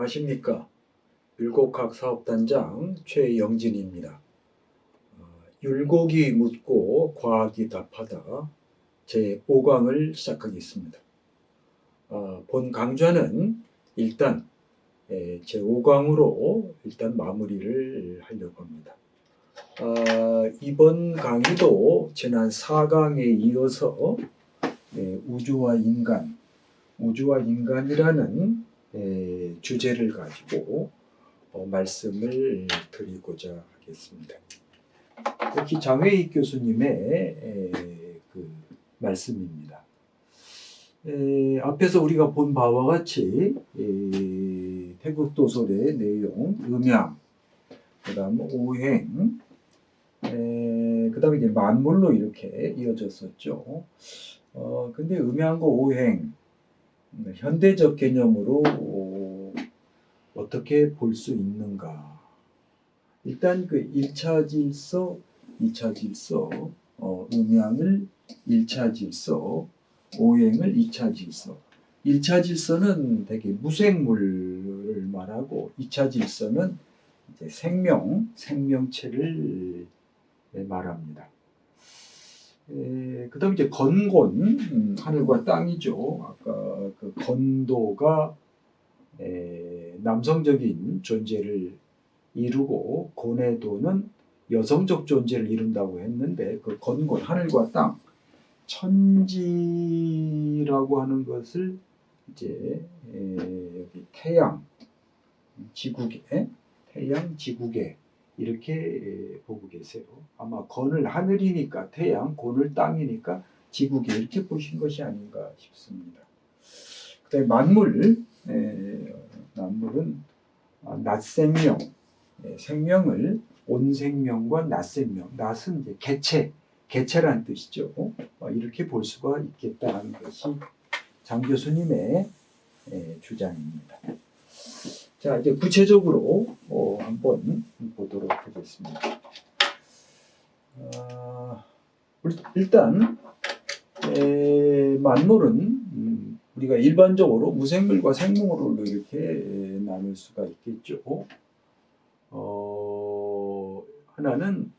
안녕하십니까. 율곡학 사업단장 최영진입니다. 율곡이 묻고 과학이 답하다 제5강을 시작하겠습니다. 본 강좌는 일단 제5강으로 일단 마무리를 하려고 합니다. 이번 강의도 지난 4강에 이어서 우주와 인간이라는 주제를 가지고 말씀을 드리고자 하겠습니다. 특히 장회익 교수님의 그 말씀입니다. 앞에서 우리가 본 바와 같이 태극도설의 내용, 음양, 그 다음 오행, 그 다음에 이제 만물로 이렇게 이어졌었죠. 근데 음양과 오행, 현대적 개념으로 어떻게 볼 수 있는가? 일단 그 1차 질서, 2차 질서, 음양을 1차 질서, 오행을 2차 질서. 1차 질서는 되게 무생물을 말하고 2차 질서는 이제 생명체를 말합니다. 그 다음에 이제 건곤, 하늘과 땅이죠. 아까 그 건도가 남성적인 존재를 이루고 고뇌도는 여성적 존재를 이룬다고 했는데 그 건곤, 하늘과 땅, 천지라고 하는 것을 이제 여기 태양, 지구계 이렇게 보고 계세요. 아마 건을 하늘이니까 태양, 곤을 땅이니까 지구계 이렇게 보신 것이 아닌가 싶습니다. 그다음에 만물은 낮생명, 생명을 온생명과 낮생명, 낮은 이제 개체란 뜻이죠. 이렇게 볼 수가 있겠다는 것이 장 교수님의 주장입니다. 자, 이제 구체적으로 한번 보도록 하겠습니다. 일단 만물은 우리가 일반적으로 무생물과 생물로 이렇게 나눌 수가 있겠죠. 하나는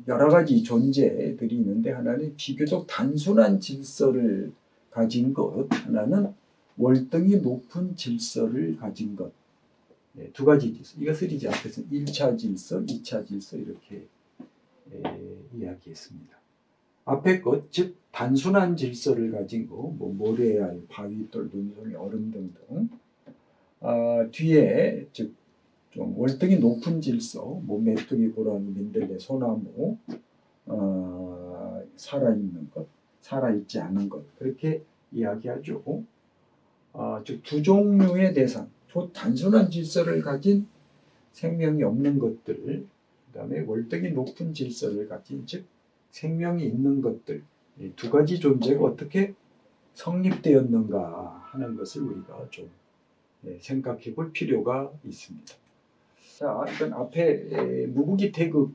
여러 가지 존재들이 있는데 하나는 비교적 단순한 질서를 가진 것, 하나는 월등히 높은 질서를 가진 것. 두 가지 질서. 이것을 이제 앞에서 1차 질서, 2차 질서 이렇게 이야기했습니다. 앞에 것, 즉 단순한 질서를 가진 거, 뭐 모래알, 바위돌, 눈송이, 얼음 등등. 뒤에 즉 좀 월등히 높은 질서, 뭐 메뚜기, 고라니, 민들레, 소나무, 살아있는 것, 살아있지 않은 것 그렇게 이야기하죠. 즉 두 종류의 대상, 단순한 질서를 가진 생명이 없는 것들, 그 다음에 월등히 높은 질서를 가진 즉 생명이 있는 것들, 이 두 가지 존재가 어떻게 성립되었는가 하는 것을 우리가 좀 생각해 볼 필요가 있습니다. 자, 일단 앞에 무구기 태극이었죠.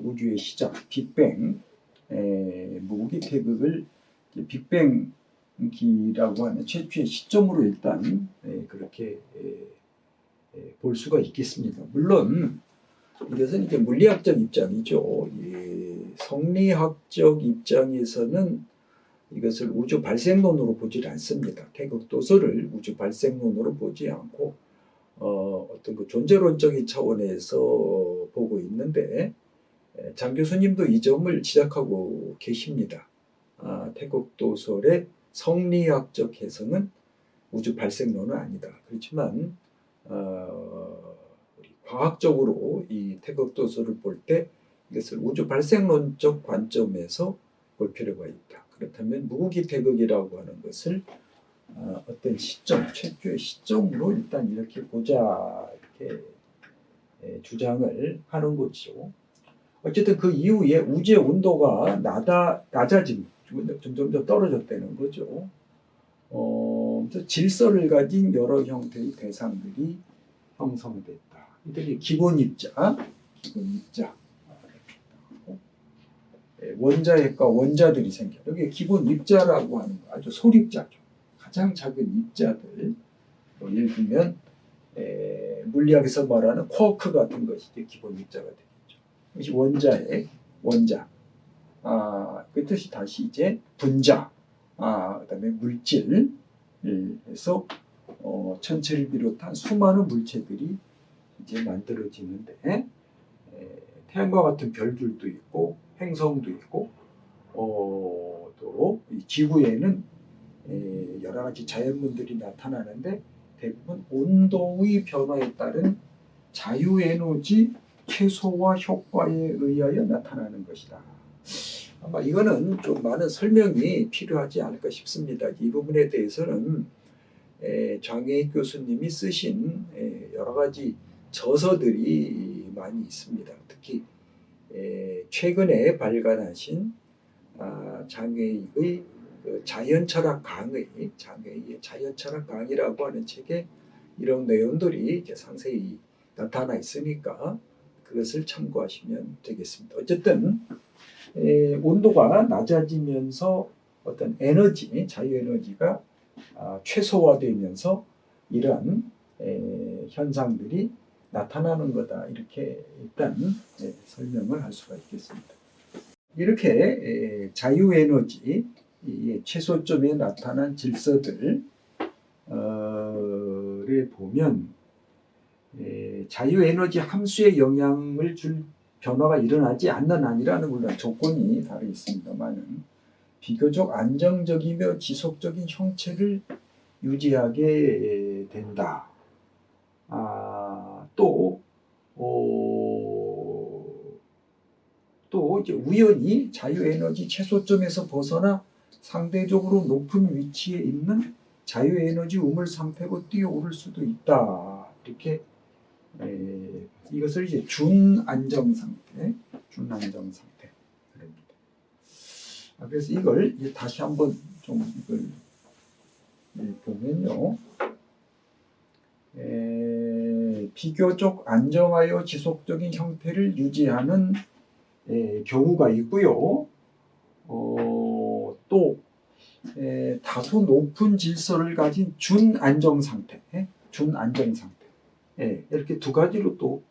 우주의 시작, 빅뱅. 무구기 태극을 빅뱅기라고 하는 최초의 시점으로 일단 그렇게 볼 수가 있겠습니다. 물론 이것은 이제 물리학적 입장이죠. 성리학적 입장에서는 이것을 우주 발생론으로 보지 않습니다. 태극도설을 우주 발생론으로 보지 않고 어떤 그 존재론적인 차원에서 보고 있는데 장 교수님도 이 점을 지적하고 계십니다. 태극도설의 성리학적 해석은 우주 발생론은 아니다. 그렇지만 과학적으로 이 태극도설을 볼 때 이것을 우주 발생론적 관점에서 볼 필요가 있다. 그렇다면 무구기 태극이라고 하는 것을 어떤 시점, 최초의 시점으로 일단 이렇게 보자 이렇게 주장을 하는 거죠. 어쨌든 그 이후에 우주의 온도가 낮아진, 점점 떨어졌다는 거죠. 질서를 가진 여러 형태의 대상들이 형성됐다. 이들이 기본 입자, 원자핵과 원자들이 생겨. 여기 기본 입자라고 하는 거 아주 소립자죠. 가장 작은 입자들, 예를 들면 물리학에서 말하는 쿼크 같은 것이 이제 기본 입자가 되겠죠. 이것이 원자핵, 원자. 그 뜻이 다시 이제 분자, 그다음에 물질, 해서 천체를 비롯한 수많은 물체들이 이제 만들어지는데, 태양과 같은 별들도 있고 행성도 있고, 또 이 지구에는 여러 가지 자연문들이 나타나는데 대부분 온도의 변화에 따른 자유에너지 최소화 효과에 의하여 나타나는 것이다. 아마 이거는 좀 많은 설명이 필요하지 않을까 싶습니다. 이 부분에 대해서는 장혜익 교수님이 쓰신 여러 가지 저서들이 많이 있습니다. 특히 최근에 발간하신 장혜익의 자연철학 강의, 장혜익의 자연철학 강의라고 하는 책에 이런 내용들이 이제 상세히 나타나 있으니까 그것을 참고하시면 되겠습니다. 어쨌든 온도가 낮아지면서 어떤 에너지, 자유에너지가 최소화되면서 이러한 현상들이 나타나는 거다. 이렇게 일단 설명을 할 수가 있겠습니다. 이렇게 자유에너지 최소점에 나타난 질서들을 보면 자유에너지 함수에 영향을 줄 변화가 일어나지 않는 한이라는 물론 조건이 다르 있습니다만 비교적 안정적이며 지속적인 형체를 유지하게 된다. 또 이제 우연히 자유에너지 최소점에서 벗어나 상대적으로 높은 위치에 있는 자유에너지 우물 상태로 뛰어오를 수도 있다. 이렇게 이것을 이제 준안정 상태, 그럽니다. 그래서 이걸 이제 다시 한번 좀 이걸 보면요. 비교적 안정하여 지속적인 형태를 유지하는 경우가 있고요. 또 다소 높은 질서를 가진 준안정 상태, 이렇게 두 가지로 또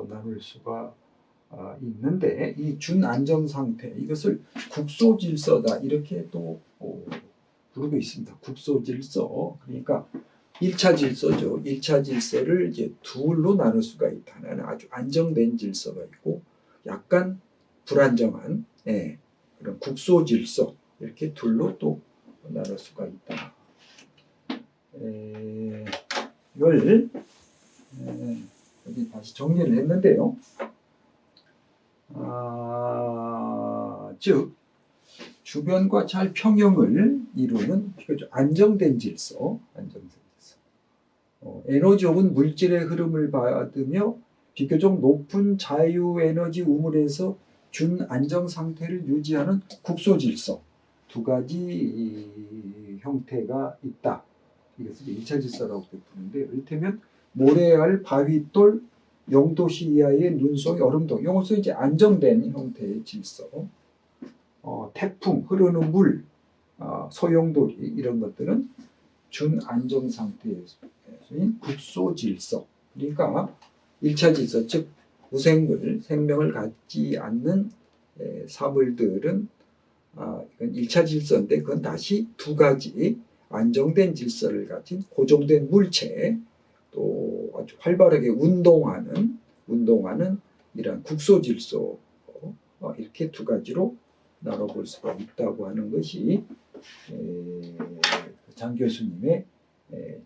나눌 수가 있는데 이 준안정 상태 이것을 국소질서다 이렇게 또 부르고 있습니다. 국소질서 그러니까 1차 질서죠. 1차 질서를 이제 둘로 나눌 수가 있다. 하나는 아주 안정된 질서가 있고 약간 불안정한 그런 국소질서 이렇게 둘로 또 나눌 수가 있다. 이걸 여기 다시 정리를 했는데요. 즉 주변과 잘 평형을 이루는 안정된 질서, 에너지옥은 물질의 흐름을 받으며 비교적 높은 자유에너지 우물에서 준안정 상태를 유지하는 국소질서 두 가지 형태가 있다. 이것을 1차 질서라고 부르는데 이를테면 모래알, 바위돌, 0도씨 이하의 눈송이, 얼음동 이것은 이제 안정된 형태의 질서. 태풍, 흐르는 물, 소용돌이 이런 것들은 준안정 상태에서인 국소질서. 그러니까 1차 질서, 즉 무생물, 생명을 갖지 않는 사물들은 이건 1차 질서인데 그건 다시 두 가지 안정된 질서를 가진 고정된 물체 또 아주 활발하게 운동하는 이러한 국소질서 이렇게 두 가지로 나눠볼 수가 있다고 하는 것이 장 교수님의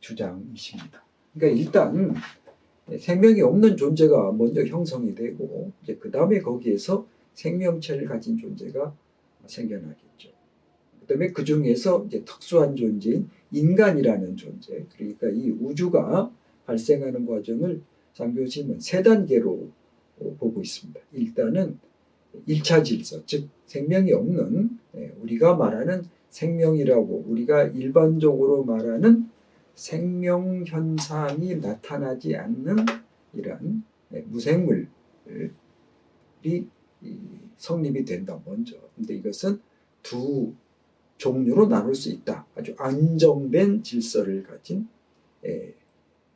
주장이십니다. 그러니까 일단 생명이 없는 존재가 먼저 형성이 되고 이제 그 다음에 거기에서 생명체를 가진 존재가 생겨나겠죠. 그다음에 그 중에서 이제 특수한 존재인 인간이라는 존재, 그러니까 이 우주가 발생하는 과정을 장 교수님은 세 단계로 보고 있습니다. 일단은 1차 질서, 즉 생명이 없는 우리가 말하는 생명이라고 우리가 일반적으로 말하는 생명 현상이 나타나지 않는 이러한 무생물이 성립이 된다 먼저. 근데 이것은 두 종류로 나눌 수 있다. 아주 안정된 질서를 가진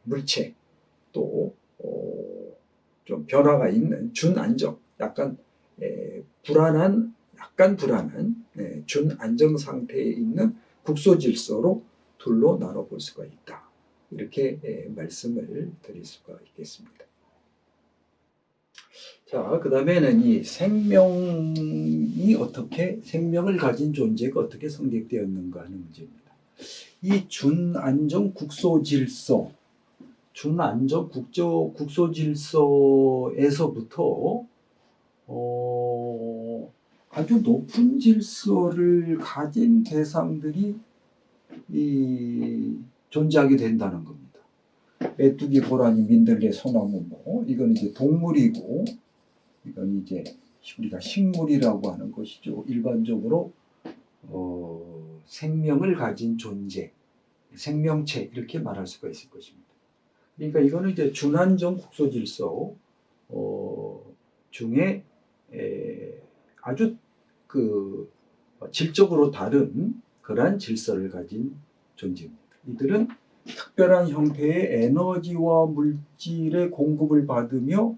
물체, 또 좀 변화가 있는 준안정, 약간 약간 불안한 준안정 상태에 있는 국소질서로 둘로 나눠볼 수가 있다. 이렇게 말씀을 드릴 수가 있겠습니다. 자, 그 다음에는 이 생명을 가진 존재가 어떻게 성립되었는가 하는 문제입니다. 이 준안정 국소질서, 준안정 국소질서에서부터 아주 높은 질서를 가진 대상들이 존재하게 된다는 겁니다. 메뚜기, 고라니, 민들레, 소나무, 이건 이제 동물이고, 이건 이제 우리가 식물이라고 하는 것이죠. 일반적으로 생명을 가진 존재, 생명체 이렇게 말할 수가 있을 것입니다. 그러니까 이거는 이제 준안정 국소질서 중에 아주 그 질적으로 다른 그러한 질서를 가진 존재입니다. 이들은 특별한 형태의 에너지와 물질의 공급을 받으며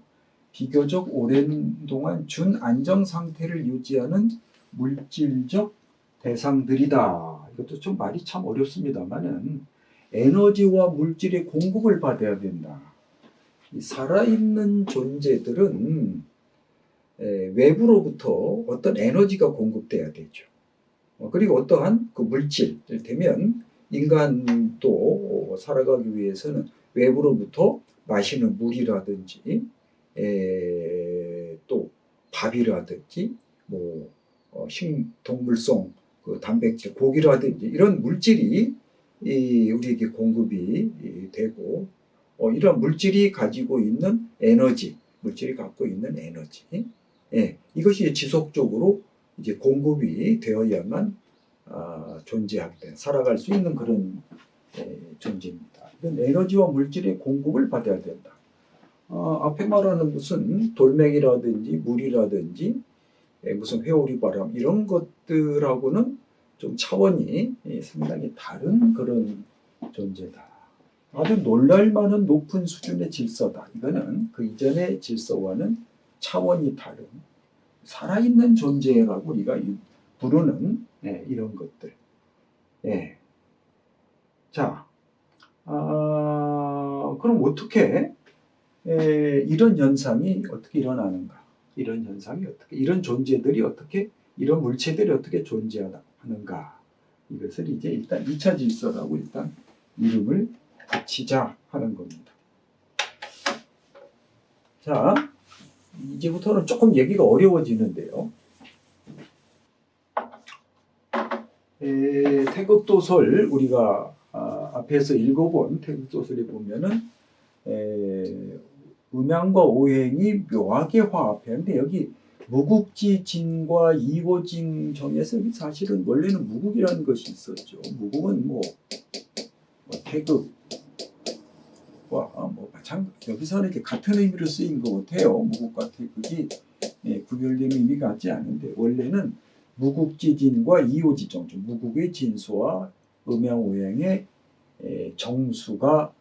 비교적 오랜 동안 준안정 상태를 유지하는 물질적 대상들이다. 이것도 좀 말이 참 어렵습니다만은 에너지와 물질의 공급을 받아야 된다. 살아있는 존재들은 외부로부터 어떤 에너지가 공급돼야 되죠. 그리고 어떠한 그 물질, 이를테면 인간도 살아가기 위해서는 외부로부터 마시는 물이라든지 또 밥이라든지 동물성 그 단백질, 고기라든지 이런 물질이 우리에게 공급이 되고 이런 물질이 가지고 있는 에너지, 물질이 갖고 있는 에너지, 이것이 지속적으로 이제 공급이 되어야만 존재하게 된, 살아갈 수 있는 그런 존재입니다. 이런 에너지와 물질의 공급을 받아야 된다. 앞에 말하는 무슨 돌멩이라든지 물이라든지 무슨 회오리 바람 이런 것들하고는 좀 차원이 상당히 다른 그런 존재다. 아주 놀랄만한 높은 수준의 질서다. 이거는 그 이전의 질서와는 차원이 다른 살아있는 존재라고 우리가 부르는 이런 것들. 자, 그럼 어떻게 이런 현상이 어떻게 일어나는가? 이런 존재들이 어떻게, 이런 물체들이 어떻게 존재하는가? 이것을 이제 일단 2차 질서라고 일단 이름을 붙이자 하는 겁니다. 자, 이제부터는 조금 얘기가 어려워지는데요. 태극도설, 우리가 앞에서 읽어본 태극도설에 보면은 음양과 오행이 묘하게 화합하는데 여기 무국지진과 이호징정에서 사실은 원래는 무국이라는 것이 있었죠. 무국은 태극과 마찬가지, 여기서는 이렇게 같은 의미로 쓰인 것 같아요. 무국과 태극이 구별된 의미 같지 않은데 원래는 무국지진과 이호지정, 무국의 진수와 음양오행의 정수가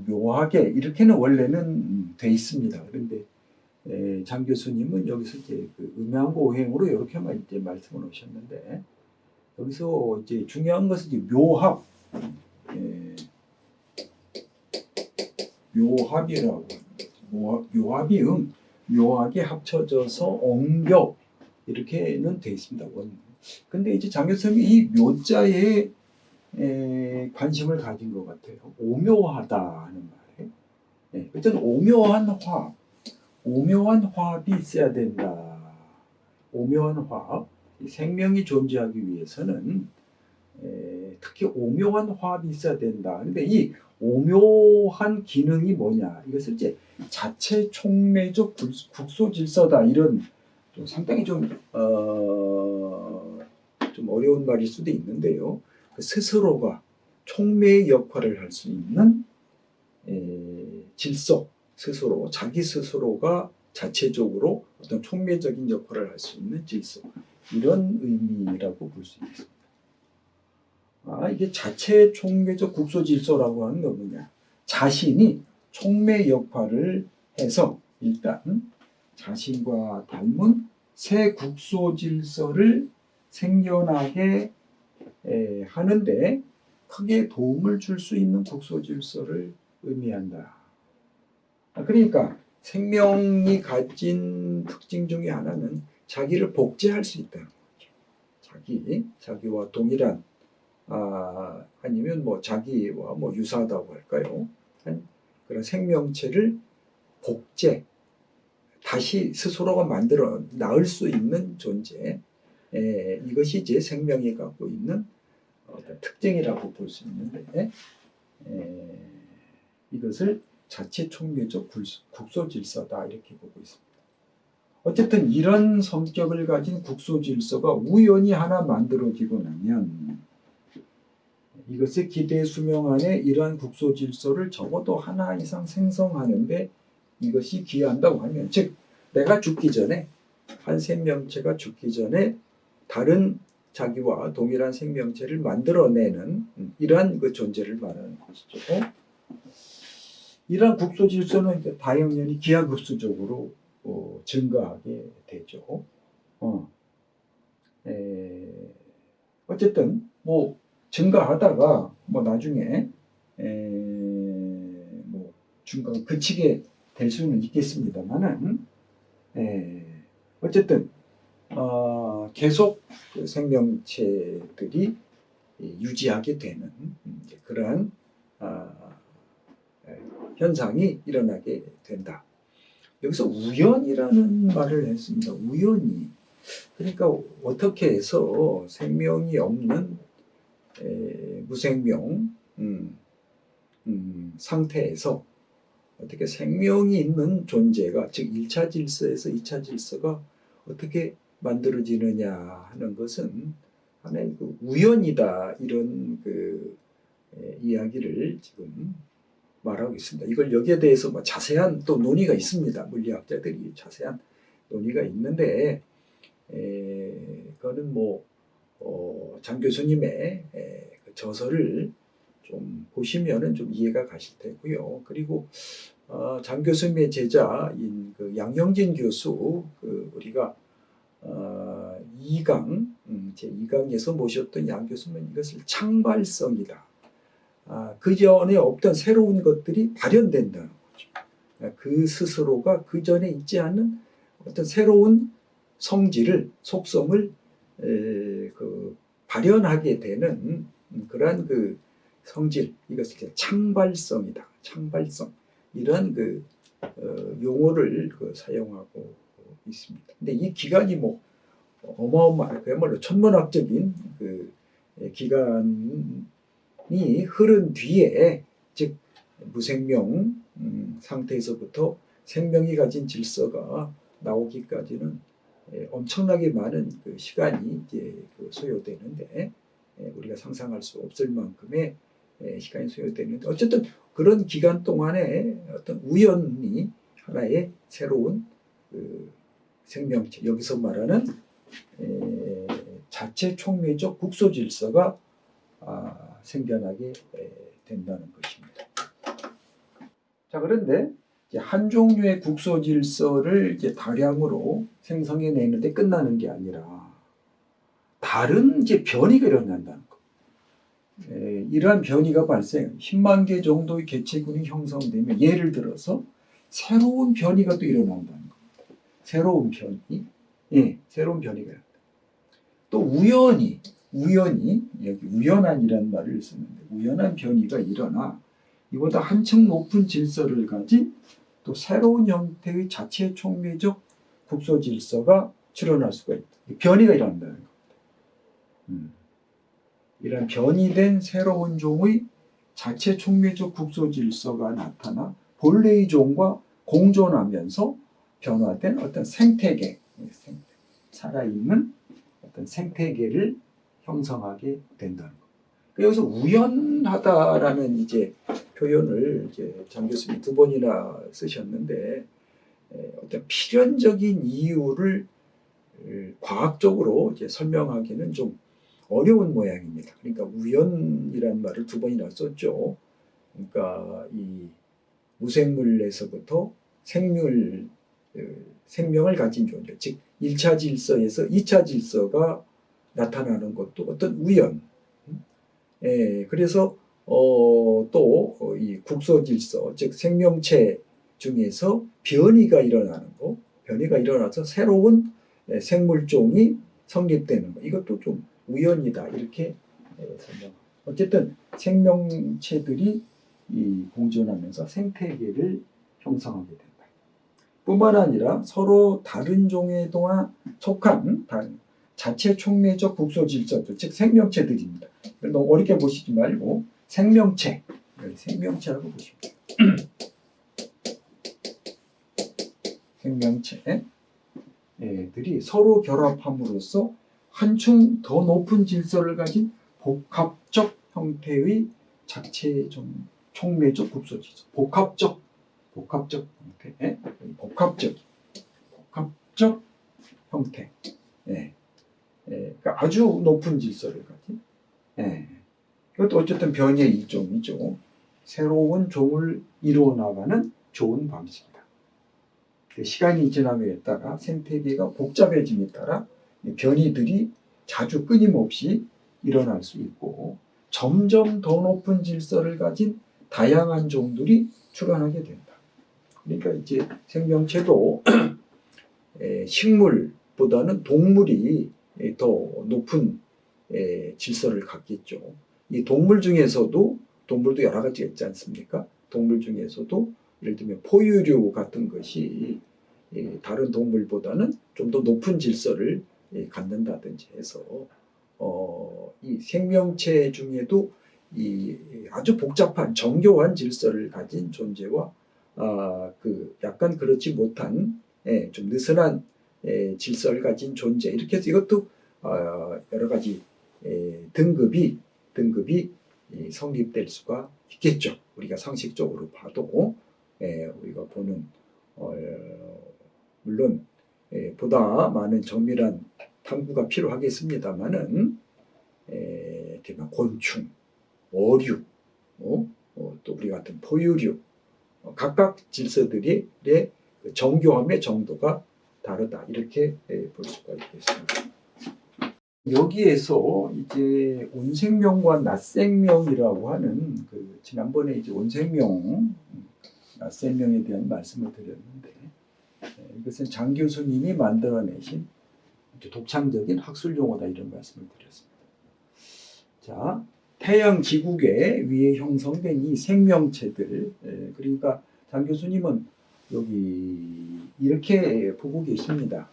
묘하게 이렇게는 원래는 돼 있습니다. 그런데 장 교수님은 여기서 이제 그 음양과 오행으로 이렇게만 이제 말씀을 하셨는데 여기서 이제 중요한 것은 이제 묘합, 묘합이라고 묘합이 묘하게 합쳐져서 옹벽 이렇게는 돼 있습니다. 근데 이제 장 교수님이 이 묘자에 관심을 가진 것 같아요. 오묘하다 하는 말에. 어쨌든 오묘한 화합이 있어야 된다. 오묘한 화합, 생명이 존재하기 위해서는 특히 오묘한 화합이 있어야 된다. 그런데 이 오묘한 기능이 뭐냐? 이것을 이제 자체 촉매적 국소질서다. 이런 좀 상당히 좀 어려운 말일 수도 있는데요. 스스로가 촉매의 역할을 할 수 있는 질서, 스스로 자기 스스로가 자체적으로 어떤 촉매적인 역할을 할 수 있는 질서, 이런 의미라고 볼 수 있습니다. 이게 자체 촉매적 국소 질서라고 하는 건 뭐냐? 자신이 촉매 역할을 해서 일단 자신과 닮은 새 국소 질서를 생겨나게 하는데 크게 도움을 줄 수 있는 국소 질서를 의미한다. 그러니까 생명이 가진 특징 중에 하나는 자기를 복제할 수 있다는 거죠. 자기와 동일한 아니면 뭐 자기와 뭐 유사하다고 할까요? 그런 생명체를 복제, 다시 스스로가 만들어 낳을 수 있는 존재. 이것이 이제 생명이 갖고 있는 어떤 특징이라고 볼 수 있는데, 이것을 자체 촉매적 국소 질서다 이렇게 보고 있습니다. 어쨌든 이런 성격을 가진 국소 질서가 우연히 하나 만들어지고 나면 이것의 기대 수명 안에 이러한 국소 질서를 적어도 하나 이상 생성하는데 이것이 기여한다고 하면, 즉 내가 죽기 전에, 한 생명체가 죽기 전에 다른 자기와 동일한 생명체를 만들어내는 이러한 그 존재를 말하는 것이죠. 이러한 국소 질서는 이제 다연연히 기하급수적으로 증가하게 되죠. 어쨌든 뭐 증가하다가 뭐 나중에 뭐 중간 그치게 될 수는 있겠습니다만은 어쨌든 계속 그 생명체들이 유지하게 되는 그러한 현상이 일어나게 된다. 여기서 우연이라는 말을 했습니다. 우연히. 그러니까 어떻게 해서 생명이 없는 무생명 상태에서 어떻게 생명이 있는 존재가, 즉 1차 질서에서 2차 질서가 어떻게 만들어지느냐 하는 것은 하나의 그 우연이다, 이런 그 이야기를 지금 말하고 있습니다. 이걸 여기에 대해서 뭐 자세한 또 논의가 있습니다. 물리학자들이 자세한 논의가 있는데 그거는 뭐 장 교수님의 그 저서를 좀 보시면은 좀 이해가 가실 테고요. 그리고 장 교수님의 제자인 그 양형진 교수, 그 우리가 2강 제 2강에서 모셨던 양 교수는 이것을 창발성이다. 그 전에 없던 새로운 것들이 발현된다는 거죠. 그 스스로가 그 전에 있지 않은 어떤 새로운 성질을, 속성을 그 발현하게 되는 그러한 그 성질, 이것을 창발성이다. 창발성, 이런 그 용어를 사용하고 있습니다. 근데 이 기간이 뭐 어마어마한, 그야말로 천문학적인 그 기간이 흐른 뒤에, 즉 무생명 상태에서부터 생명이 가진 질서가 나오기까지는 엄청나게 많은 그 시간이 이제 소요되는데, 우리가 상상할 수 없을 만큼의 시간이 소요되는데, 어쨌든 그런 기간 동안에 어떤 우연히 하나의 새로운 그 생명체, 여기서 말하는 자체 촉매적 국소 질서가 생겨나게 된다는 것입니다. 자, 그런데 한 종류의 국소 질서를 이제 다량으로 생성해내는데 끝나는 게 아니라 다른 이제 변이가 일어난다는 거. 이러한 변이가 발생, 10만 개 정도의 개체군이 형성되면, 예를 들어서 새로운 변이가 또 일어난다는 겁니다. 새로운 변이, 새로운 변이가 일어난다. 또 우연히 여기 우연한이라는 말을 쓰는데, 우연한 변이가 일어나 이보다 한층 높은 질서를 가진 또 새로운 형태의 자체 촉매적 국소 질서가 출현할 수가 있다. 변이가 일어난다는 겁니다. 이런 변이된 새로운 종의 자체 촉매적 국소 질서가 나타나 본래의 종과 공존하면서 변화된 어떤 생태계, 살아있는 어떤 생태계를 형성하게 된다는 것. 여기서 우연하다라는 이제 표현을 이제 장 교수님이 2번이나 쓰셨는데, 어떤 필연적인 이유를 과학적으로 이제 설명하기는 좀 어려운 모양입니다. 그러니까 우연이란 말을 두 번이나 썼죠. 그러니까 이 무생물에서부터 생명을 가진 존재, 즉 1차 질서에서 2차 질서가 나타나는 것도 어떤 우연. 그래서 또 이 국소 질서, 즉 생명체 중에서 변이가 일어나는 거, 변이가 일어나서 새로운 생물종이 성립되는 거, 이것도 좀 우연이다 이렇게 설명합니다. 어쨌든 생명체들이 이 공존하면서 생태계를 형성하게 된다. 뿐만 아니라 서로 다른 종에 속한 자체 촉매적 국소 질서들, 즉 생명체들입니다. 너무 어렵게 보시지 말고 생명체라고 보시면 돼요. 생명체들이 서로 결합함으로써 한층 더 높은 질서를 가진 복합적 형태의 자체 촉매적 국소 질서. 복합적 형태, 복합적 형태. 그러니까 아주 높은 질서를 가진. 이것도 어쨌든 변이의 일종이죠. 새로운 종을 이루어 나가는 좋은 방식이다. 시간이 지남에 따라 생태계가 복잡해짐에 따라 변이들이 자주 끊임없이 일어날 수 있고 점점 더 높은 질서를 가진 다양한 종들이 출현하게 된다. 그러니까 이제 생명체도 식물보다는 동물이 더 높은 질서를 갖겠죠. 이 동물도 여러 가지가 있지 않습니까? 동물 중에서도 예를 들면 포유류 같은 것이 다른 동물보다는 좀 더 높은 질서를 갖는다든지 해서 이 생명체 중에도 이 아주 복잡한 정교한 질서를 가진 존재와 약간 그렇지 못한 좀 느슨한 질서를 가진 존재, 이렇게 해서 이것도 여러 가지 등급이 성립될 수가 있겠죠. 우리가 상식적으로 봐도 우리가 보는 물론 보다 많은 정밀한 탐구가 필요하겠습니다만은 곤충, 어류, 또 우리 같은 포유류, 각각 질서들의 정교함의 정도가 다르다, 이렇게 볼 수가 있겠습니다. 여기에서 이제 온생명과 낫생명이라고 하는 지난번에 이제 온생명, 낫생명에 대한 말씀을 드렸는데 이것은 장 교수님이 만들어내신 독창적인 학술 용어다, 이런 말씀을 드렸습니다. 자, 태양 지구계 위에 형성된 이 생명체들, 그러니까 장 교수님은 여기 이렇게 보고 계십니다.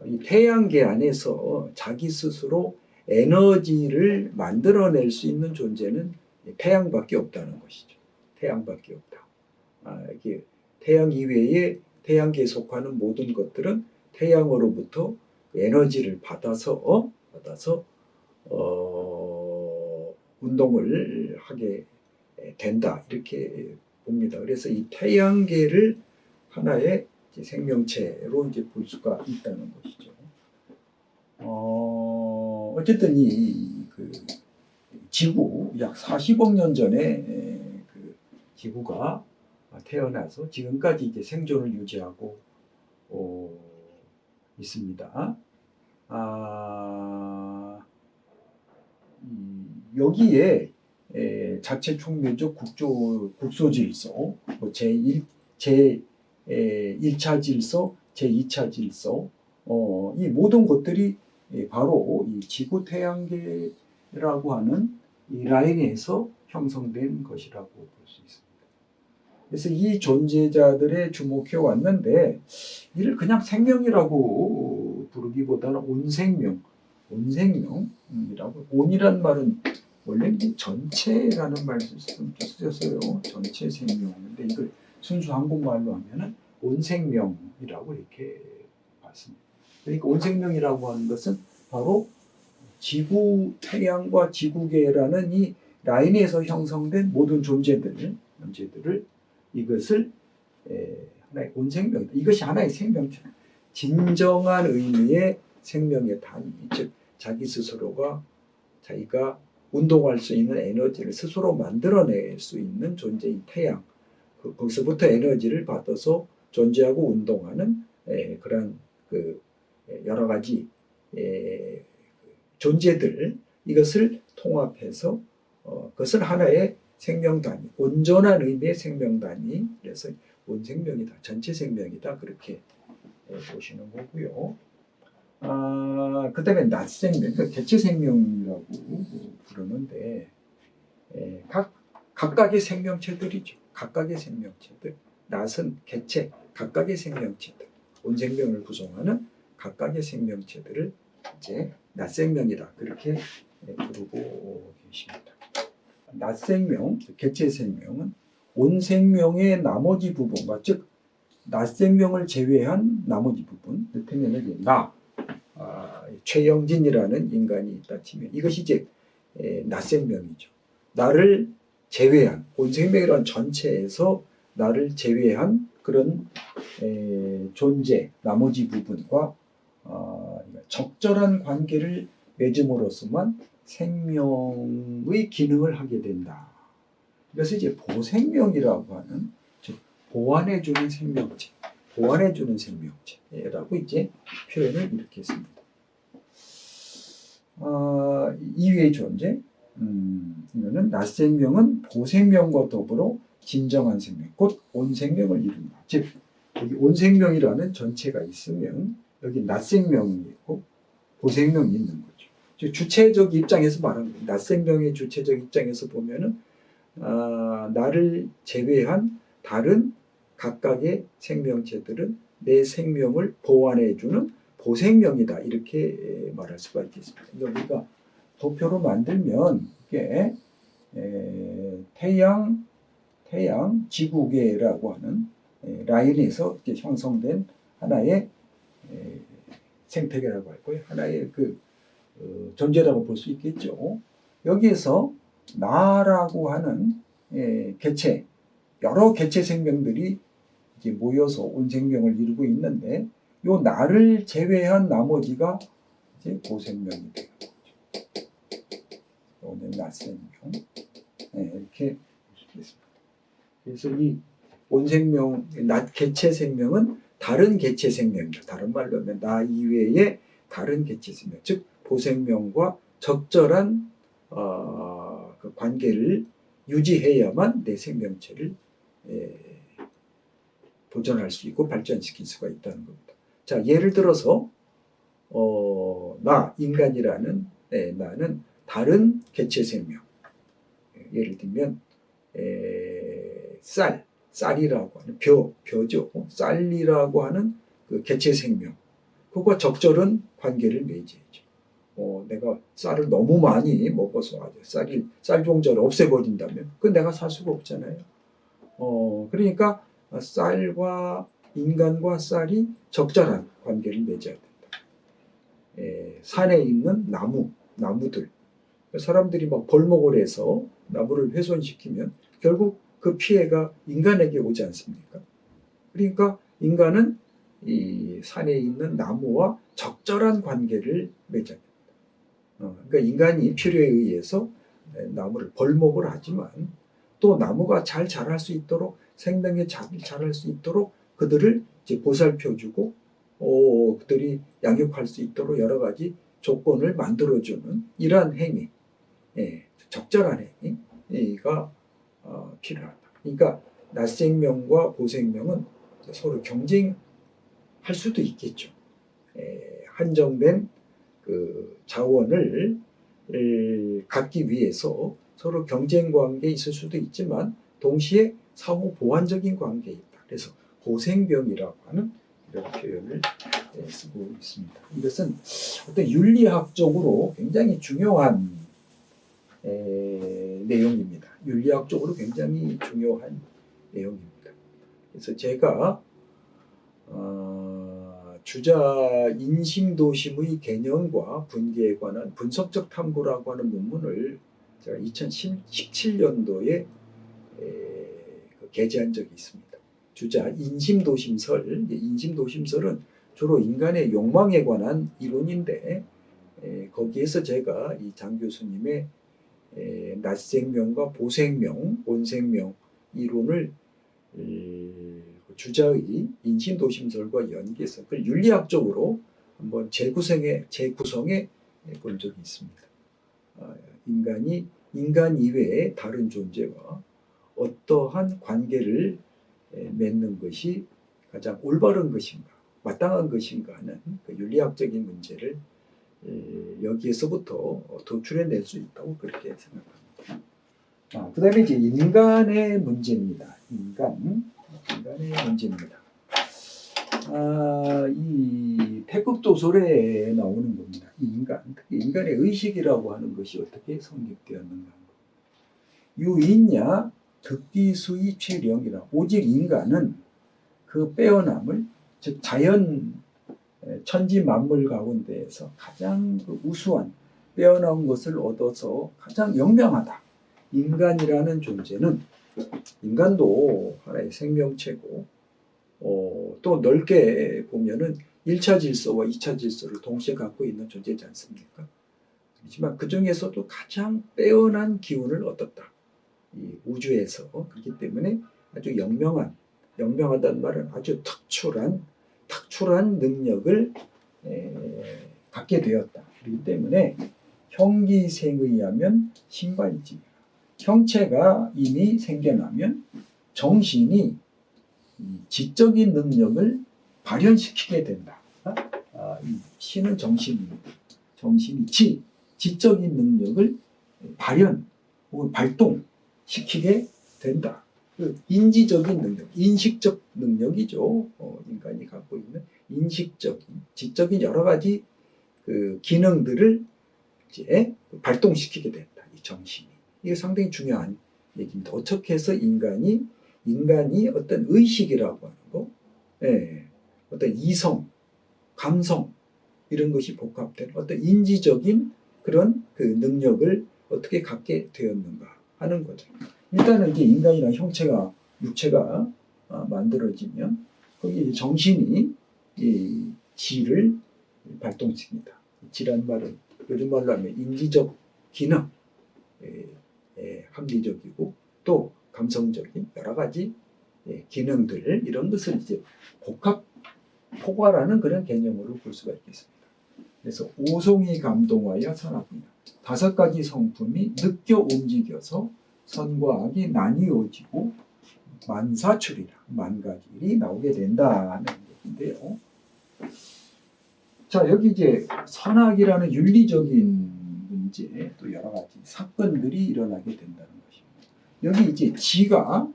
이 태양계 안에서 자기 스스로 에너지를 만들어낼 수 있는 존재는 태양밖에 없다는 것이죠. 태양밖에 없다. 이게 태양 이외에 태양계에 속하는 모든 것들은 태양으로부터 에너지를 받아서 운동을 하게 된다, 이렇게 봅니다. 그래서 이 태양계를 하나의 생명체로 이제 볼 수가 있다는 것이죠. 어쨌든 지구, 약 40억 년 전에 지구가 태어나서 지금까지 이제 생존을 유지하고 있습니다. 여기에 자체 촉매적 국소 질서, 제1차 질서, 제2차 질서, 이 모든 것들이 바로 이 지구 태양계라고 하는 이 라인에서 형성된 것이라고 볼 수 있습니다. 그래서 이 존재자들에 주목해 왔는데 이를 그냥 생명이라고 부르기보다는 온생명이라고. 온이란 말은 원래 전체라는 말을 쓰셨어요. 전체 생명인데 이걸 순수 한국말로 하면은 온생명이라고 이렇게 봤습니다. 그러니까 온생명이라고 하는 것은 바로 지구, 태양과 지구계라는 이 라인에서 형성된 모든 존재들을 이것을 하나의 온생명이다. 이것이 하나의 생명체. 진정한 의미의 생명의 단위, 즉 자기 스스로가 자기가 운동할 수 있는 에너지를 스스로 만들어낼 수 있는 존재인 태양, 거기서부터 에너지를 받아서 존재하고 운동하는 그런 여러 가지 존재들, 이것을 통합해서 그것을 하나의 생명단위, 온전한 의미의 생명단위, 그래서 온생명이다, 전체 생명이다, 그렇게 보시는 거고요. 그 다음에 낮생명, 그러니까 개체생명이라고 부르는데 각각의 생명체들이죠. 각각의 생명체들, 낮은 개체, 각각의 생명체들, 온생명을 구성하는 각각의 생명체들을 이제 낮생명이다, 그렇게 부르고 계십니다. 낮생명, 개체생명은 온생명의 나머지 부분과, 즉 낮생명을 제외한 나머지 부분, 이를테면 최영진이라는 인간이 있다 치면 이것이 이제 낮생명이죠. 나를 제외한, 온생명이라는 전체에서 나를 제외한 그런 존재, 나머지 부분과 적절한 관계를 맺음으로써만 생명의 기능을 하게 된다. 그래서 이제 보생명이라고 하는, 즉 보완해주는 생명체, 보완해주는 생명체라고 이제 표현을 이렇게 했습니다. 이외의 존재, 이거는 낮생명은 보생명과 더불어 진정한 생명, 곧 온생명을 이룬다. 즉 여기 온생명이라는 전체가 있으면 여기 낮생명이 있고 보생명이 있는 거죠. 즉 주체적 입장에서 말하는 거예요. 낮생명의 주체적 입장에서 보면은 나를 제외한 다른 각각의 생명체들은 내 생명을 보완해주는 보생명이다, 이렇게 말할 수가 있겠습니다. 우리가 도표로 만들면 이게 태양, 지구계라고 하는 라인에서 이제 형성된 하나의 생태계라고 할 거예요. 하나의 존재라고 볼 수 있겠죠. 여기에서 나라고 하는 개체, 여러 개체 생명들이 이제 모여서 온생명을 이루고 있는데, 요 나를 제외한 나머지가 이제 보생명이 되는 거죠. 오늘 낮생명, 이렇게 볼 수 있겠습니다. 그래서 이 온생명, 낮 개체 생명은 다른 개체 생명이다. 다른 말로 하면 나 이외의 다른 개체 생명, 즉 보생명과 적절한 그 관계를 유지해야만 내 생명체를 보존할 수 있고 발전시킬 수가 있다는 겁니다. 자, 예를 들어서 나, 인간이라는 나는 다른 개체 생명, 예를 들면 쌀이라고 하는 벼죠. 쌀이라고 하는 그 개체 생명, 그거와 적절한 관계를 맺어야죠. 내가 쌀을 너무 많이 먹어서 아주 쌀 종자를 없애버린다면 그건 내가 살 수가 없잖아요. 그러니까 쌀과 인간과 쌀이 적절한 관계를 맺어야 된다. 산에 있는 나무들, 사람들이 막 벌목을 해서 나무를 훼손시키면 결국 그 피해가 인간에게 오지 않습니까? 그러니까 인간은 이 산에 있는 나무와 적절한 관계를 맺어야 됩니다. 그러니까 인간이 필요에 의해서 나무를 벌목을 하지만 또 나무가 잘 자랄 수 있도록, 생명이 잘 자랄 수 있도록 그들을 이제 보살펴주고 그들이 양육할 수 있도록 여러 가지 조건을 만들어주는 이러한 행위, 적절한 행위가 필요하다. 그러니까 낮생명과 보생명은 서로 경쟁할 수도 있겠죠. 한정된 그 자원을 갖기 위해서 서로 경쟁 관계에 있을 수도 있지만 동시에 상호 보완적인 관계에 있다. 그래서 보생병이라고 하는 이런 표현을 쓰고 있습니다. 이것은 어떤 윤리학적으로 굉장히 중요한 내용입니다. 윤리학적으로 굉장히 중요한 내용입니다. 그래서 제가 주자 인심도심의 개념과 분계에 관한 분석적 탐구라고 하는 논문을 제가 2017년도에 게재한 적이 있습니다. 주자 인심도심설, 인심도심설은 주로 인간의 욕망에 관한 이론인데 거기에서 제가 이 장 교수님의 낮생명과 보생명, 온생명 이론을 주자의 인신도심설과 연계해서 그걸 윤리학적으로 한번 재구성해 본 적이 있습니다. 인간이 인간 이외의 다른 존재와 어떠한 관계를 맺는 것이 가장 올바른 것인가, 마땅한 것인가 하는 그 윤리학적인 문제를 여기에서부터 도출해낼 수 있다고 그렇게 생각합니다. 그 다음에 이제 인간의 문제입니다. 인간의 문제입니다. 이 태극도설에 나오는 겁니다. 특히 인간의 의식이라고 하는 것이 어떻게 성립되었는가. 유인야 득기수의 최령이라. 오직 인간은 그 빼어남을, 즉 자연 천지 만물 가운데에서 가장 그 우수한 빼어나온 것을 얻어서 가장 영명하다. 인간이라는 존재는, 인간도 하나의 생명체고 또 넓게 보면은 1차 질서와 2차 질서를 동시에 갖고 있는 존재지 않습니까? 하지만 그 중에서도 가장 빼어난 기운을 얻었다. 이 우주에서. 그렇기 때문에 아주 영명하다는 말은 아주 특출한 능력을 갖게 되었다. 그렇기 때문에 형기생에 의하면 신발지. 형체가 이미 생겨나면 정신이 지적인 능력을 발현시키게 된다. 이 신은 정신입니다. 정신이 지적인 능력을 발현 혹은 발동시키게 된다. 그 인지적인 능력, 인식적 능력이죠. 인간이 갖고 있는 인식적인, 지적인 여러 가지 그 기능들을 이제 발동시키게 된다. 이 정신이. 이게 상당히 중요한 얘기입니다. 어떻게 해서 인간이 어떤 의식이라고 하는 거, 어떤 이성, 감성 이런 것이 복합된 어떤 인지적인 그런 그 능력을 어떻게 갖게 되었는가 하는 거죠. 일단은 이제 인간이란 형체가, 육체가 만들어지면 거기 정신이 이 지를 발동시킵니다. 지란 말은 요즘 말로 하면 인지적 기능, 합리적이고 또 감성적인 여러 가지 기능들, 이런 것을 이제 포괄하는 그런 개념으로 볼 수가 있겠습니다. 그래서 오송이 감동하여 산악이다. 5가지 성품이 느껴 움직여서 선과 악이 나뉘어지고 만사출이라, 만가지 일이 나오게 된다는 얘기인데요. 자, 여기 이제 선악이라는 윤리적인 문제, 또 여러 가지 사건들이 일어나게 된다는 것입니다. 여기 이제 지가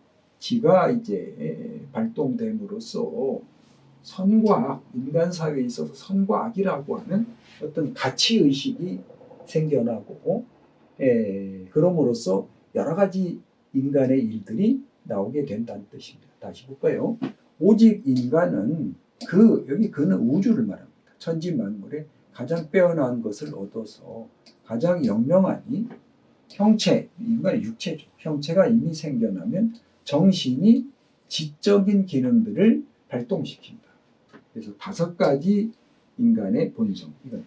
이제 발동됨으로써 선과 악, 인간 사회에 있어서 선과 악이라고 하는 어떤 가치 의식이 생겨나고, 그럼으로써 여러 가지 인간의 일들이 나오게 된다는 뜻입니다. 다시 볼까요? 오직 인간은 여기 그는 우주를 말합니다. 천지 만물에 가장 빼어난 것을 얻어서 가장 영명하니 형체, 인간의 육체죠. 형체가 이미 생겨나면 정신이 지적인 기능들을 발동시킨다. 그래서 5가지 인간의 본성, 이건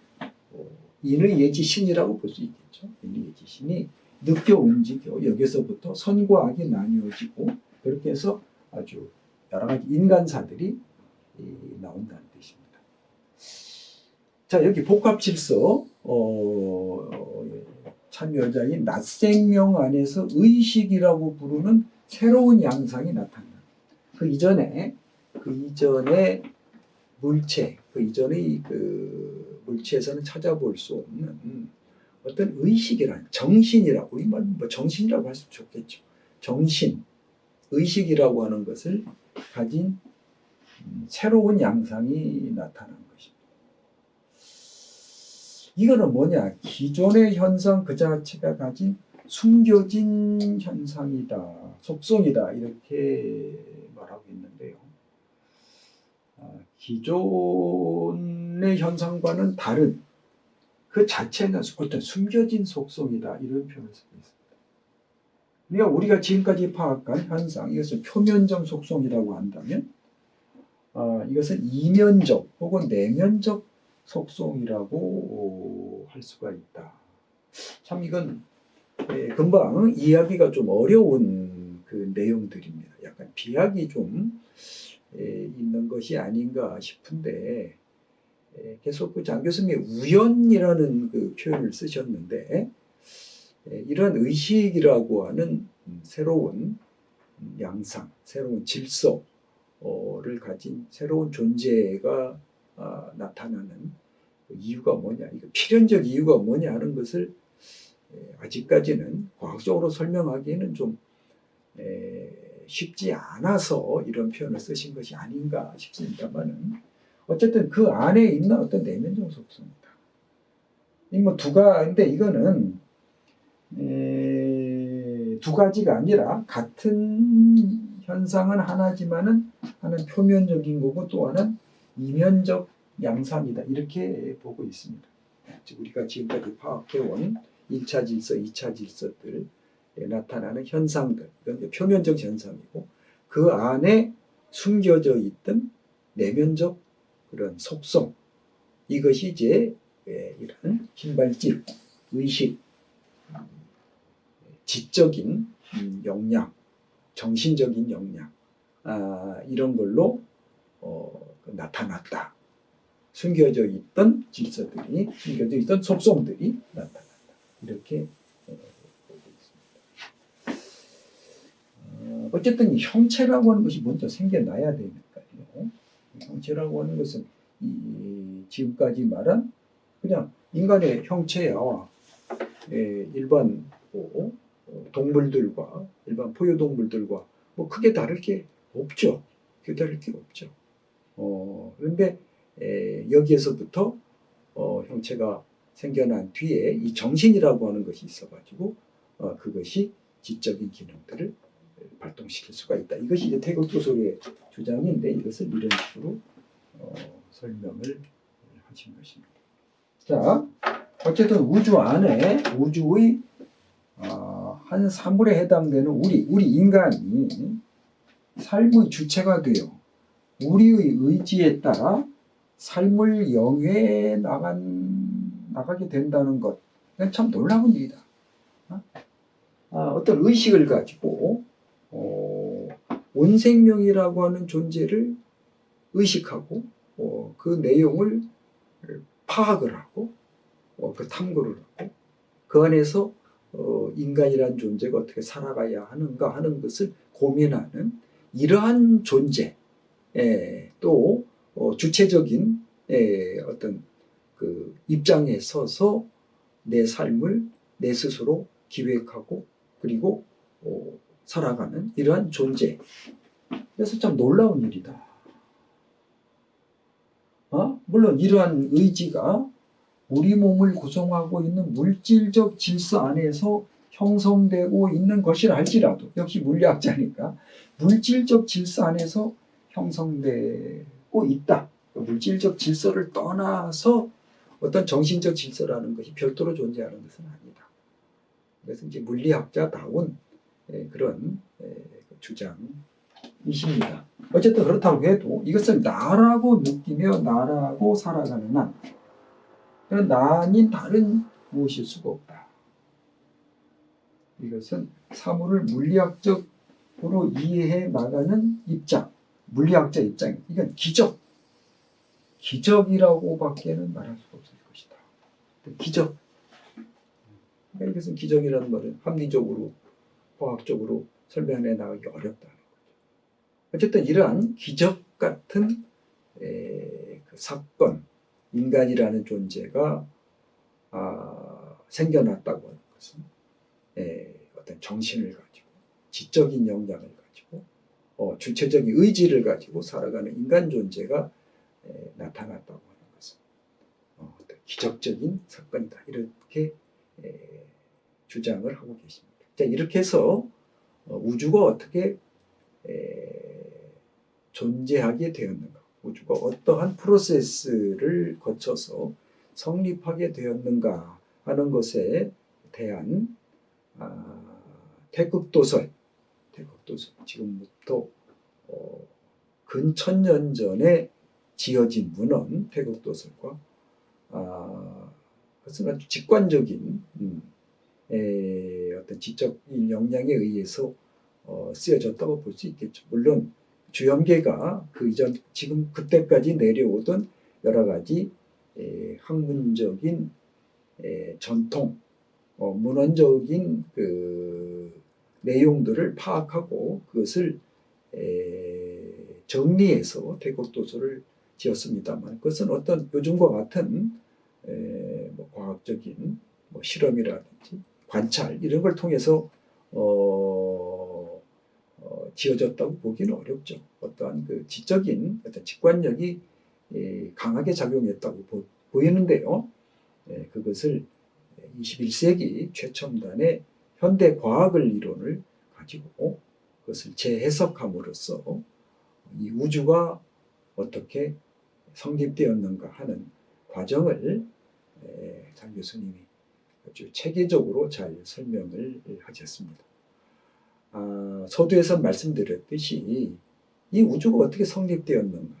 인의 예지신이라고 볼 수 있겠죠. 인의 예지신이 느껴 움직여 여기서부터 선과 악이 나뉘어지고, 그렇게 해서 아주 여러 가지 인간사들이 나온다는 뜻입니다. 자, 여기 복합질서 참여자인 낮생명 안에서 의식이라고 부르는 새로운 양상이 나타납니다. 그 이전에 물체, 그 이전의 그 물체에서는 찾아볼 수 없는 어떤 의식이라는, 정신이라고, 이 말 뭐 정신이라고 할 수 좋겠죠. 정신, 의식이라고 하는 것을 가진 새로운 양상이 나타난 것입니다. 이거는 뭐냐? 기존의 현상 그 자체가 가진 숨겨진 현상이다, 속성이다, 이렇게 말하고 있는데요. 기존의 현상과는 다른 그 자체는 어떤 숨겨진 속성이다, 이런 표현을 쓰고 있습니다. 그러니까 우리가 지금까지 파악한 현상, 이것을 표면적 속성이라고 한다면 이것은 이면적 혹은 내면적 속성이라고 할 수가 있다. 참 이건 금방 이해하기가 좀 어려운 그 내용들입니다. 약간 비약이 좀 있는 것이 아닌가 싶은데 계속 그 장 교수님이 우연이라는 그 표현을 쓰셨는데 이런 의식이라고 하는 새로운 양상, 새로운 질서를 가진 새로운 존재가 나타나는 이유가 뭐냐, 이거 필연적 이유가 뭐냐 하는 것을 아직까지는 과학적으로 설명하기에는 좀 쉽지 않아서 이런 표현을 쓰신 것이 아닌가 싶습니다만은 어쨌든 그 안에 있는 어떤 내면적 속성이다. 근데 이거는 두 가지가 아니라 같은 현상은 하나지만은 하나는 표면적인 거고 또 하나는 이면적 양상이다. 이렇게 보고 있습니다. 우리가 지금까지 파악해온 1차 질서, 2차 질서들에 나타나는 현상들, 이건 표면적 현상이고 그 안에 숨겨져 있던 내면적 그런 속성, 이것이 이제 이런 신발집, 의식, 지적인 역량, 정신적인 역량, 이런 걸로 나타났다. 숨겨져 있던 질서들이, 숨겨져 있던 속성들이 나타났다. 이렇게 보고 있습니다. 어쨌든 형체라고 하는 것이 먼저 생겨나야 되니까요. 형체라고 하는 것은 지금까지 말한 그냥 인간의 형체야 일반 동물들과 일반 포유동물들과 뭐 크게 다를 게 없죠. 크게 다를 게 없죠. 그런데 여기에서부터 형체가 생겨난 뒤에 이 정신이라고 하는 것이 있어가지고 그것이 지적인 기능들을 발동시킬 수가 있다. 이것이 이제 태극도설의 주장인데 이것을 이런 식으로 설명을 하신 것입니다. 자, 어쨌든 우주 안에 우주의 한 사물에 해당되는 우리 인간이 삶의 주체가 되어 우리의 의지에 따라 삶을 영위해 나가게 된다는 것, 이건 참 놀라운 일이다. 어떤 의식을 가지고 원생명이라고 하는 존재를 의식하고 그 내용을 파악을 하고 그 탐구를 하고 그 안에서 인간이란 존재가 어떻게 살아가야 하는가 하는 것을 고민하는 이러한 존재, 또 주체적인 어떤 그 입장에 서서 내 삶을 내 스스로 기획하고 그리고 살아가는 이러한 존재. 그래서 참 놀라운 일이다. 물론 이러한 의지가 우리 몸을 구성하고 있는 물질적 질서 안에서 형성되고 있는 것이라 할지라도, 역시 물리학자니까 물질적 질서 안에서 형성되고 있다. 물질적 질서를 떠나서 어떤 정신적 질서라는 것이 별도로 존재하는 것은 아니다. 그래서 이제 물리학자다운 그런 주장이십니다. 어쨌든 그렇다고 해도 이것을 나라고 느끼며 나라고 살아가는 한, 나는 다른 무엇일 수가 없다. 이것은 사물을 물리학적으로 이해해 나가는 입장, 물리학자 입장. 이건 기적이라고 밖에는 말할 수가 없을 것이다. 기적. 이것은 기적이라는 말은 합리적으로, 과학적으로 설명해 나가기 어렵다는 거죠. 어쨌든 이러한 기적 같은 그 사건, 인간이라는 존재가 생겨났다고 하는 것은 어떤 정신을 가지고 지적인 역량을 가지고 주체적인 의지를 가지고 살아가는 인간 존재가 나타났다고 하는 것은 어떤 기적적인 사건이다. 이렇게 주장을 하고 계십니다. 자, 이렇게 해서 우주가 어떻게 존재하게 되었는가, 우주가 어떠한 프로세스를 거쳐서 성립하게 되었는가 하는 것에 대한 태극도설, 지금부터 근천년 전에 지어진 문헌 태극도설과 그것은 아주 직관적인 어떤 지적인 역량에 의해서 쓰여졌다고 볼 수 있겠죠. 물론 주염계가 그 이전 지금 그때까지 내려오던 여러 가지 학문적인 전통, 문헌적인 그 내용들을 파악하고 그것을 정리해서 태국도서를 지었습니다만 그것은 어떤 요즘과 같은 뭐 과학적인 뭐 실험이라든지 관찰 이런 걸 통해서 지어졌다고 보기는 어렵죠. 어떠한 그 지적인 어떤 직관력이 강하게 작용했다고 보이는데요. 그것을 21세기 최첨단의 현대 과학을 이론을 가지고 그것을 재해석함으로써 이 우주가 어떻게 성립되었는가 하는 과정을 장 교수님이 아주 체계적으로 잘 설명을 하셨습니다. 서두에서 말씀드렸듯이 이 우주가 어떻게 성립되었는가,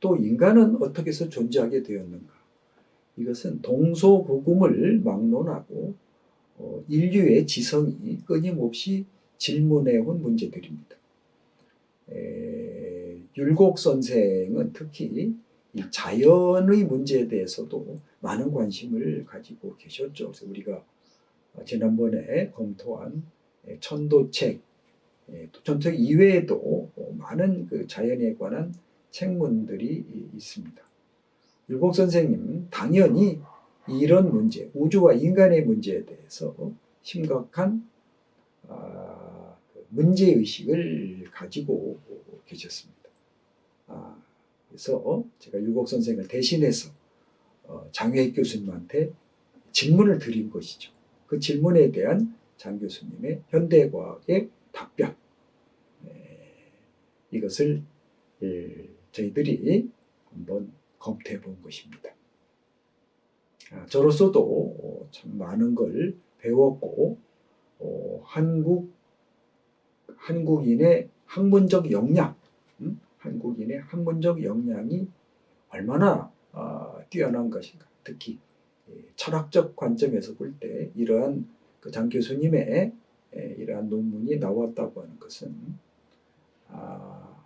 또 인간은 어떻게 해서 존재하게 되었는가, 이것은 동서고금을 막론하고 인류의 지성이 끊임없이 질문해온 문제들입니다. 율곡 선생은 특히 이 자연의 문제에 대해서도 많은 관심을 가지고 계셨죠. 그래서 우리가 지난번에 검토한 천도책, 천도책 이외에도 많은 그 자연에 관한 책문들이 있습니다. 율곡 선생님 당연히 이런 문제, 우주와 인간의 문제에 대해서 심각한 문제의식을 가지고 계셨습니다. 그래서 제가 율곡 선생을 대신해서 장회익 교수님한테 질문을 드린 것이죠. 그 질문에 대한 장 교수님의 현대과학의 답변, 이것을 저희들이 한번 검토해 본 것입니다. 저로서도 참 많은 걸 배웠고 한국인의 학문적 역량, 한국인의 학문적 역량이 얼마나 뛰어난 것인가. 특히 철학적 관점에서 볼 때 이러한 그 장 교수님의 이러한 논문이 나왔다고 하는 것은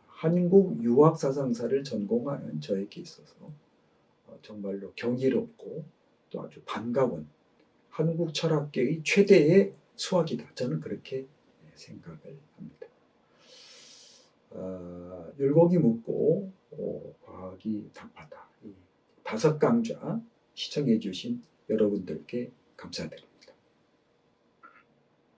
한국 유학 사상사를 전공하는 저에게 있어서 정말로 경이롭고 또 아주 반가운 한국 철학계의 최대의 수확이다. 저는 그렇게 생각을 합니다. 율곡이 묻고 과학이 답하다. 이 5강좌 시청해 주신 여러분들께 감사드립니다.